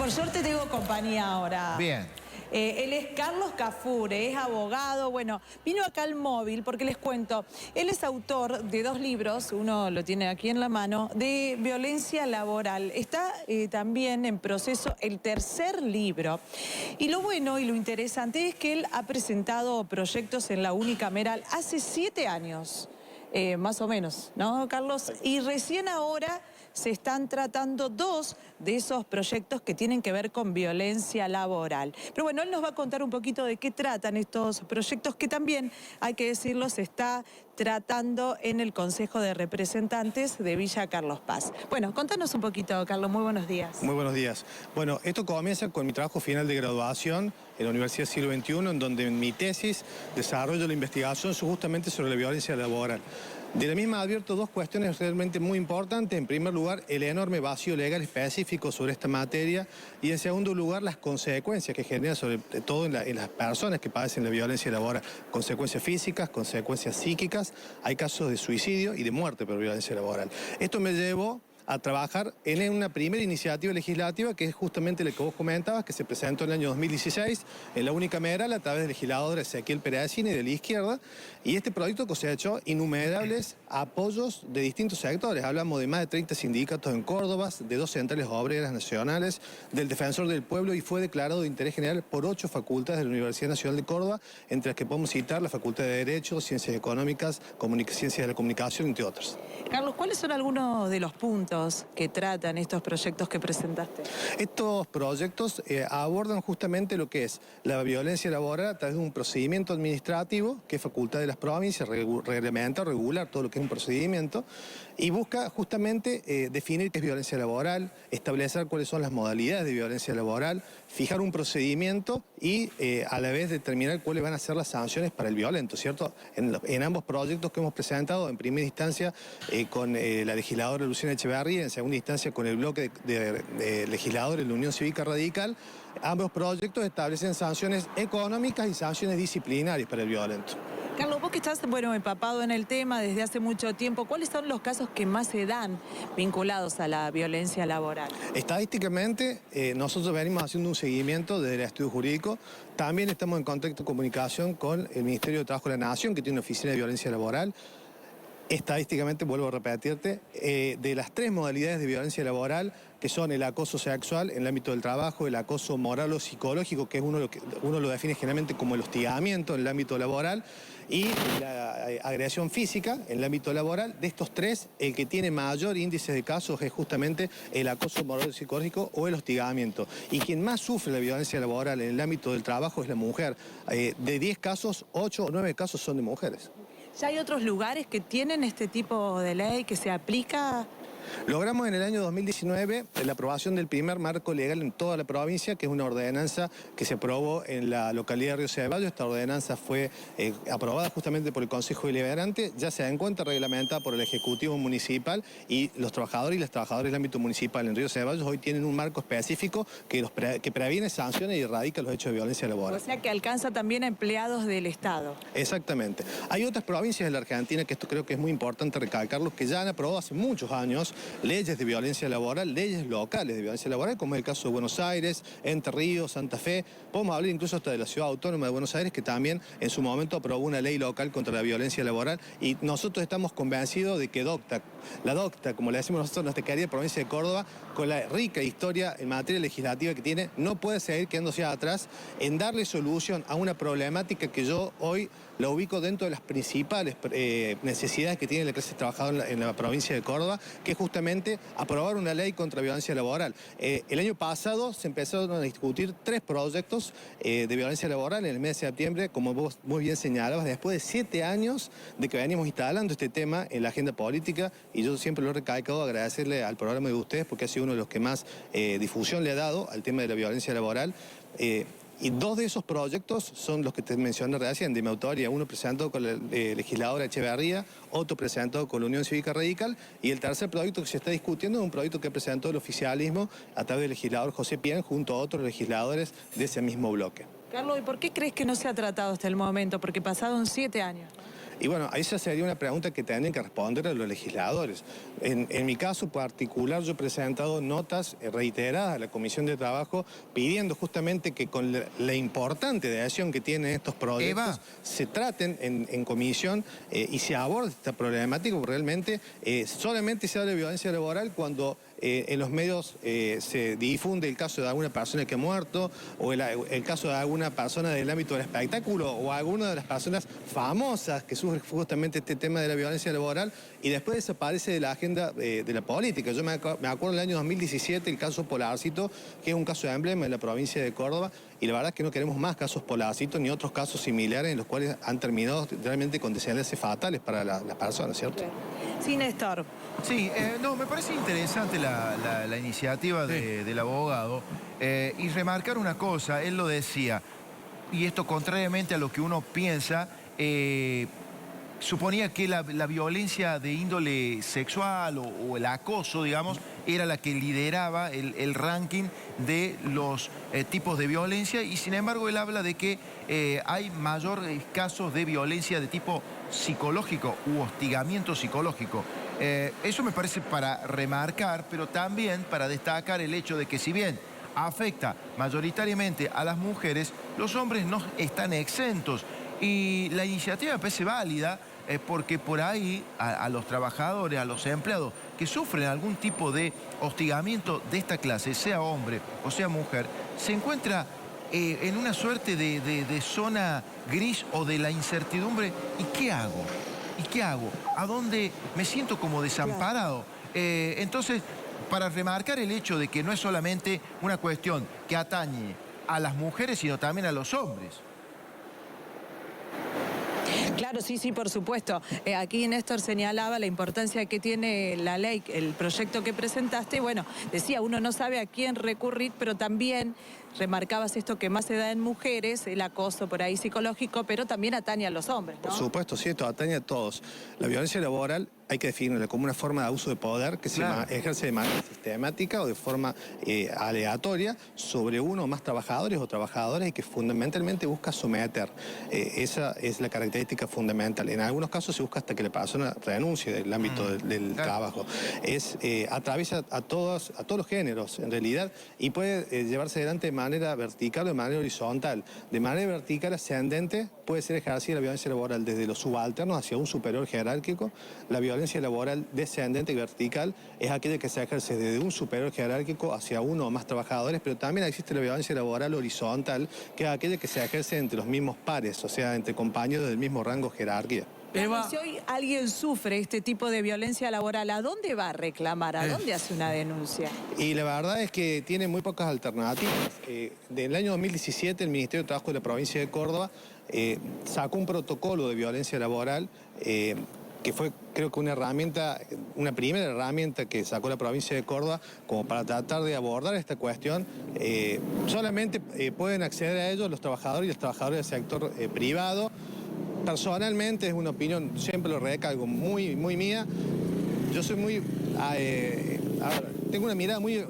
Por suerte tengo compañía ahora. Bien. Él es Carlos Cafure, es abogado. Bueno, vino acá al móvil porque les cuento. Él es autor de 2 libros, uno lo tiene aquí en la mano, de violencia laboral. Está también en proceso el 3er libro. Y lo bueno y lo interesante es que él ha presentado proyectos en la unicameral hace 7 años. Más o menos, ¿no, Carlos? Y recién ahora se están tratando 2 de esos proyectos que tienen que ver con violencia laboral. Pero bueno, él nos va a contar un poquito de qué tratan estos proyectos que también, hay que decirlo, se está tratando en el Consejo de Representantes de Villa Carlos Paz. Bueno, contanos un poquito, Carlos, muy buenos días. Muy buenos días. Bueno, esto comienza con mi trabajo final de graduación en la Universidad Siglo XXI, en donde en mi tesis desarrollo la investigación justamente sobre la violencia laboral. De la misma advierto 2 cuestiones realmente muy importantes. En primer lugar, el enorme vacío legal específico sobre esta materia y en segundo lugar, las consecuencias que genera sobre todo en las personas que padecen la violencia laboral. Consecuencias físicas, consecuencias psíquicas, hay casos de suicidio y de muerte por violencia laboral. Esto me llevó a trabajar en una primera iniciativa legislativa que es justamente la que vos comentabas, que se presentó en el año 2016 en la unicameral a través del legislador Ezequiel Perezzini de la izquierda, y este proyecto cosechó innumerables apoyos de distintos sectores. Hablamos de más de 30 sindicatos en Córdoba, de 2 centrales obreras nacionales, del Defensor del Pueblo, y fue declarado de interés general por 8 facultades de la Universidad Nacional de Córdoba, entre las que podemos citar la Facultad de Derecho, Ciencias Económicas, Ciencias de la Comunicación, entre otras. Carlos, ¿cuáles son algunos de los puntos que tratan estos proyectos que presentaste? Estos proyectos abordan justamente lo que es la violencia laboral a través de un procedimiento administrativo que es facultad de las provincias, reglamenta, regular todo lo que es un procedimiento, y busca justamente definir qué es violencia laboral, establecer cuáles son las modalidades de violencia laboral, fijar un procedimiento y a la vez determinar cuáles van a ser las sanciones para el violento, ¿cierto? En ambos proyectos que hemos presentado, en primera instancia con la legisladora Luciana Echeverría, en segunda instancia con el bloque de legisladores de la Unión Cívica Radical, ambos proyectos establecen sanciones económicas y sanciones disciplinarias para el violento. Carlos, vos que estás, bueno, empapado en el tema desde hace mucho tiempo, ¿cuáles son los casos que más se dan vinculados a la violencia laboral? Estadísticamente, nosotros venimos haciendo un seguimiento desde el estudio jurídico. También estamos en contacto y comunicación con el Ministerio de Trabajo de la Nación, que tiene una oficina de violencia laboral. Estadísticamente, vuelvo a repetirte, de las 3 modalidades de violencia laboral, que son el acoso sexual en el ámbito del trabajo, el acoso moral o psicológico, que es uno lo define generalmente como el hostigamiento en el ámbito laboral, y la agresión física en el ámbito laboral. De estos 3, el que tiene mayor índice de casos es justamente el acoso moral o psicológico o el hostigamiento. Y quien más sufre la violencia laboral en el ámbito del trabajo es la mujer. De 10 casos, 8 o 9 casos son de mujeres. ¿Ya hay otros lugares que tienen este tipo de ley que se aplica? Logramos en el año 2019 la aprobación del primer marco legal en toda la provincia, que es una ordenanza que se aprobó en la localidad de Río Ceballos. Esta ordenanza fue aprobada justamente por el Consejo Deliberante, ya se encuentra reglamentada por el Ejecutivo Municipal, y los trabajadores y las trabajadoras del ámbito municipal en Río Ceballos hoy tienen un marco específico que previene, sanciona y erradica los hechos de violencia laboral. O sea que alcanza también a empleados del Estado. Exactamente. Hay otras provincias de la Argentina, que esto creo que es muy importante recalcarlo, que ya han aprobado hace muchos años leyes de violencia laboral, leyes locales de violencia laboral, como es el caso de Buenos Aires, Entre Ríos, Santa Fe. Podemos hablar incluso hasta de la Ciudad Autónoma de Buenos Aires, que también en su momento aprobó una ley local contra la violencia laboral, y nosotros estamos convencidos de que la DOCTA, como le decimos nosotros, nuestra querida provincia de Córdoba, con la rica historia en materia legislativa que tiene, no puede seguir quedándose atrás en darle solución a una problemática que yo hoy la ubico dentro de las principales necesidades que tiene la clase trabajadora en la provincia de Córdoba, que es justamente aprobar una ley contra violencia laboral. El año pasado se empezaron a discutir 3 proyectos de violencia laboral en el mes de septiembre, como vos muy bien señalabas, después de 7 años de que venimos instalando este tema en la agenda política, y yo siempre lo he recalcado, agradecerle al programa de ustedes porque ha sido uno de los que más difusión le ha dado al tema de la violencia laboral. Y 2 de esos proyectos son los que te mencioné recién, de mi autoría. Uno presentado con la legisladora Echeverría, otro presentado con la Unión Cívica Radical, y el tercer proyecto que se está discutiendo es un proyecto que presentó el oficialismo a través del legislador José Pien junto a otros legisladores de ese mismo bloque. Carlos, ¿y por qué crees que no se ha tratado hasta el momento? Porque pasaron 7 años. Y bueno, esa sería una pregunta que tendrían que responder a los legisladores. En mi caso particular, yo he presentado notas reiteradas a la Comisión de Trabajo pidiendo justamente que con la importante decisión que tienen estos proyectos se traten en comisión y se aborde esta problemática, porque realmente solamente se habla de violencia laboral cuando en los medios se difunde el caso de alguna persona que ha muerto o el caso de alguna persona del ámbito del espectáculo o alguna de las personas famosas que sufren justamente este tema de la violencia laboral y después desaparece de la agenda de la política. Yo me acuerdo del año 2017 el caso Polarcito, que es un caso de emblema en la provincia de Córdoba, y la verdad es que no queremos más casos Polarcito ni otros casos similares en los cuales han terminado realmente con desenlaces fatales para las personas, ¿cierto? Sí, Néstor. Sí, no, me parece interesante la iniciativa del abogado y remarcar una cosa, él lo decía, y esto contrariamente a lo que uno piensa, suponía que la violencia de índole sexual o el acoso, digamos, era la que lideraba el ranking de los tipos de violencia y sin embargo él habla de que hay mayores casos de violencia de tipo psicológico u hostigamiento psicológico. Eso me parece para remarcar, pero también para destacar el hecho de que si bien afecta mayoritariamente a las mujeres, los hombres no están exentos. Y la iniciativa me parece válida porque por ahí a los trabajadores, a los empleados que sufren algún tipo de hostigamiento de esta clase, sea hombre o sea mujer, se encuentra en una suerte de zona gris o de la incertidumbre. ¿Y qué hago? ¿Y qué hago? ¿A dónde me siento como desamparado? Entonces, para remarcar el hecho de que no es solamente una cuestión que atañe a las mujeres, sino también a los hombres. Claro, sí, sí, por supuesto. Aquí Néstor señalaba la importancia que tiene la ley, el proyecto que presentaste. Bueno, decía, uno no sabe a quién recurrir, pero también remarcabas esto que más se da en mujeres, el acoso por ahí psicológico, pero también atañe a los hombres, ¿no? Por supuesto, sí, esto atañe a todos. La violencia laboral hay que definirla como una forma de abuso de poder que se ejerce de manera sistemática o de forma aleatoria sobre uno o más trabajadores o trabajadoras y que fundamentalmente busca someter. Esa es la característica fundamental. En algunos casos se busca hasta que la persona renuncie del ámbito del trabajo. Atraviesa a todos los géneros, en realidad, y puede llevarse adelante de manera vertical o de manera horizontal. De manera vertical ascendente puede ser ejercida la violencia laboral desde los subalternos hacia un superior jerárquico. La violencia laboral descendente y vertical es aquella que se ejerce desde un superior jerárquico hacia uno o más trabajadores, pero también existe la violencia laboral horizontal, que es aquella que se ejerce entre los mismos pares, o sea, entre compañeros del mismo rango jerárquico. Eva, si hoy alguien sufre este tipo de violencia laboral, ¿a dónde va a reclamar? ¿A dónde hace una denuncia? Y la verdad es que tiene muy pocas alternativas. Del año 2017 el Ministerio de Trabajo de la provincia de Córdoba sacó un protocolo de violencia laboral que fue, creo que una primera herramienta que sacó la provincia de Córdoba como para tratar de abordar esta cuestión. Solamente pueden acceder a ello los trabajadores y las trabajadoras del sector privado. Personalmente, es una opinión, siempre lo recalco, muy mía. Yo soy muy... tengo una mirada muy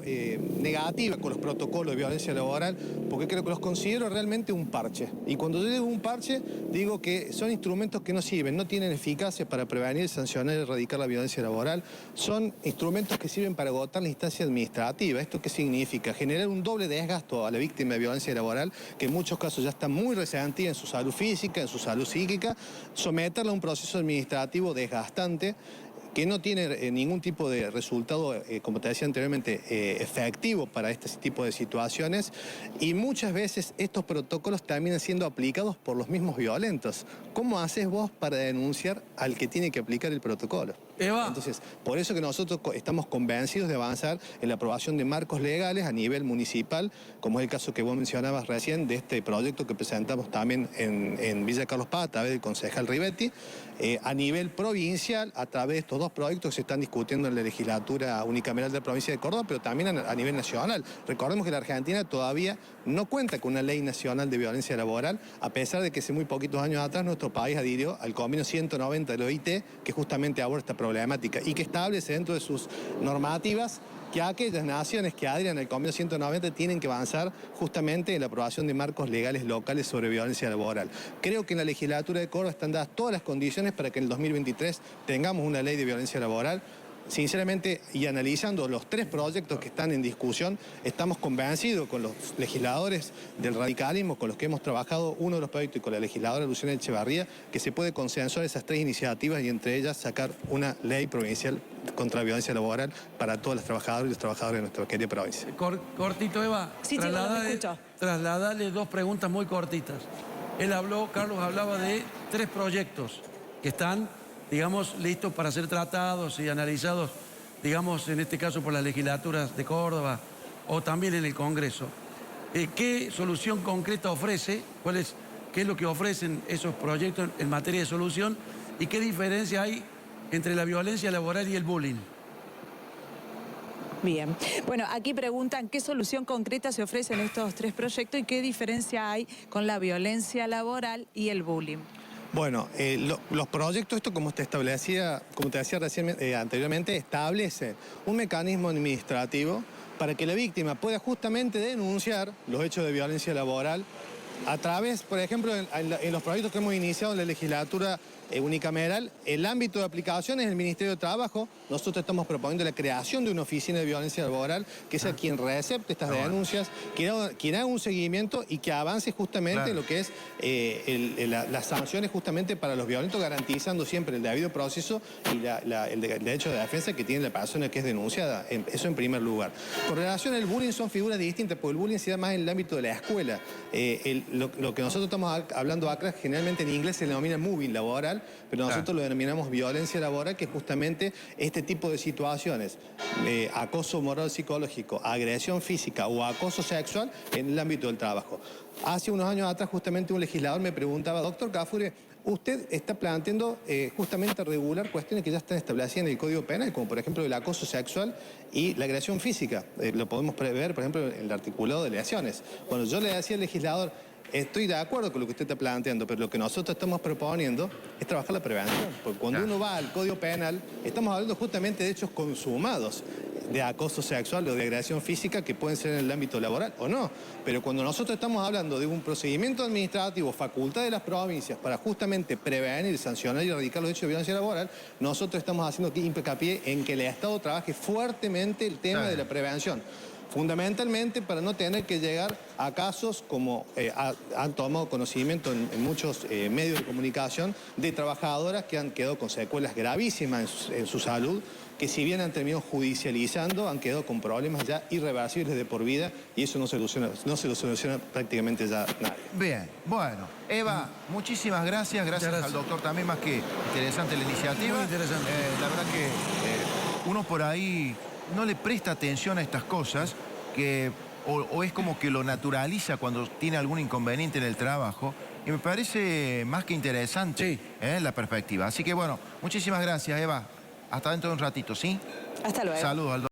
negativa con los protocolos de violencia laboral porque creo que los considero realmente un parche. Y cuando yo digo un parche, digo que son instrumentos que no sirven, no tienen eficacia para prevenir, sancionar y erradicar la violencia laboral. Son instrumentos que sirven para agotar la instancia administrativa. ¿Esto qué significa? Generar un doble desgasto a la víctima de violencia laboral, que en muchos casos ya está muy resentida en su salud física, en su salud psíquica, someterla a un proceso administrativo desgastante, que no tiene ningún tipo de resultado, como te decía anteriormente, efectivo para este tipo de situaciones, y muchas veces estos protocolos terminan siendo aplicados por los mismos violentos. ¿Cómo haces vos para denunciar al que tiene que aplicar el protocolo? Eva. Entonces, por eso que nosotros estamos convencidos de avanzar en la aprobación de marcos legales a nivel municipal, como es el caso que vos mencionabas recién de este proyecto que presentamos también en Villa Carlos Paz a través del concejal Rivetti, a nivel provincial a través de estos dos proyectos que se están discutiendo en la legislatura unicameral de la provincia de Córdoba, pero también a nivel nacional. Recordemos que la Argentina todavía no cuenta con una ley nacional de violencia laboral, a pesar de que hace muy poquitos años atrás nuestro país adhirió al convenio 190 de la OIT, que justamente aborda esta problemática. problemática y que establece dentro de sus normativas que aquellas naciones que adhieren al Convenio 190 tienen que avanzar justamente en la aprobación de marcos legales locales sobre violencia laboral. Creo que en la legislatura de Córdoba están dadas todas las condiciones para que en el 2023 tengamos una ley de violencia laboral. Sinceramente, y analizando los 3 proyectos que están en discusión, estamos convencidos con los legisladores del radicalismo con los que hemos trabajado uno de los proyectos y con la legisladora Luciana Echevarría, que se puede consensuar esas 3 iniciativas y entre ellas sacar una ley provincial contra la violencia laboral para todas las trabajadoras y los trabajadores de nuestra querida provincia. Cortito, Eva. Sí, Trasladale 2 preguntas muy cortitas. Carlos hablaba de 3 proyectos que están, digamos, listos para ser tratados y analizados, digamos, en este caso por las legislaturas de Córdoba o también en el Congreso. ¿Qué solución concreta ofrece? ¿Qué es lo que ofrecen esos proyectos en materia de solución? ¿Y qué diferencia hay entre la violencia laboral y el bullying? Bien. Bueno, aquí preguntan qué solución concreta se ofrece en estos 3 proyectos y qué diferencia hay con la violencia laboral y el bullying. Bueno, los proyectos, esto como te decía anteriormente, establece un mecanismo administrativo para que la víctima pueda justamente denunciar los hechos de violencia laboral a través, por ejemplo, en los proyectos que hemos iniciado en la legislatura unicameral, el ámbito de aplicación es el Ministerio de Trabajo. Nosotros estamos proponiendo la creación de una oficina de violencia laboral que sea quien recepte estas denuncias, quien haga un seguimiento y que avance justamente en lo que es las sanciones justamente para los violentos, garantizando siempre el debido proceso y el derecho de defensa que tiene la persona que es denunciada. Eso en primer lugar. Con relación al bullying son figuras distintas, porque el bullying se da más en el ámbito de la escuela. Lo que nosotros estamos hablando acá generalmente en inglés se denomina mobbing laboral, pero nosotros lo denominamos violencia laboral, que es justamente este tipo de situaciones, acoso moral psicológico, agresión física o acoso sexual en el ámbito del trabajo. Hace unos años atrás justamente un legislador me preguntaba, doctor Cafure, usted está planteando justamente regular cuestiones que ya están establecidas en el Código Penal, como por ejemplo el acoso sexual y la agresión física. Lo podemos prever, por ejemplo, en el articulado de lesiones. Bueno, yo le decía al legislador, estoy de acuerdo con lo que usted está planteando, pero lo que nosotros estamos proponiendo es trabajar la prevención. Porque cuando uno va al Código Penal, estamos hablando justamente de hechos consumados de acoso sexual o de agresión física que pueden ser en el ámbito laboral o no. Pero cuando nosotros estamos hablando de un procedimiento administrativo, facultad de las provincias para justamente prevenir, sancionar y erradicar los hechos de violencia laboral, nosotros estamos haciendo hincapié en que el Estado trabaje fuertemente el tema de la prevención. Fundamentalmente para no tener que llegar a casos como han tomado conocimiento en muchos medios de comunicación de trabajadoras que han quedado con secuelas gravísimas en su salud, que si bien han terminado judicializando, han quedado con problemas ya irreversibles de por vida y eso no se lo soluciona prácticamente ya nadie. Bien, bueno, Eva, muchísimas gracias. Gracias al doctor también, más que interesante la iniciativa. Muy interesante. La verdad que uno por ahí no le presta atención a estas cosas, o es como que lo naturaliza cuando tiene algún inconveniente en el trabajo, y me parece más que interesante la perspectiva. Así que bueno, muchísimas gracias, Eva. Hasta dentro de un ratito, ¿sí? Hasta luego. Saludos al doctor.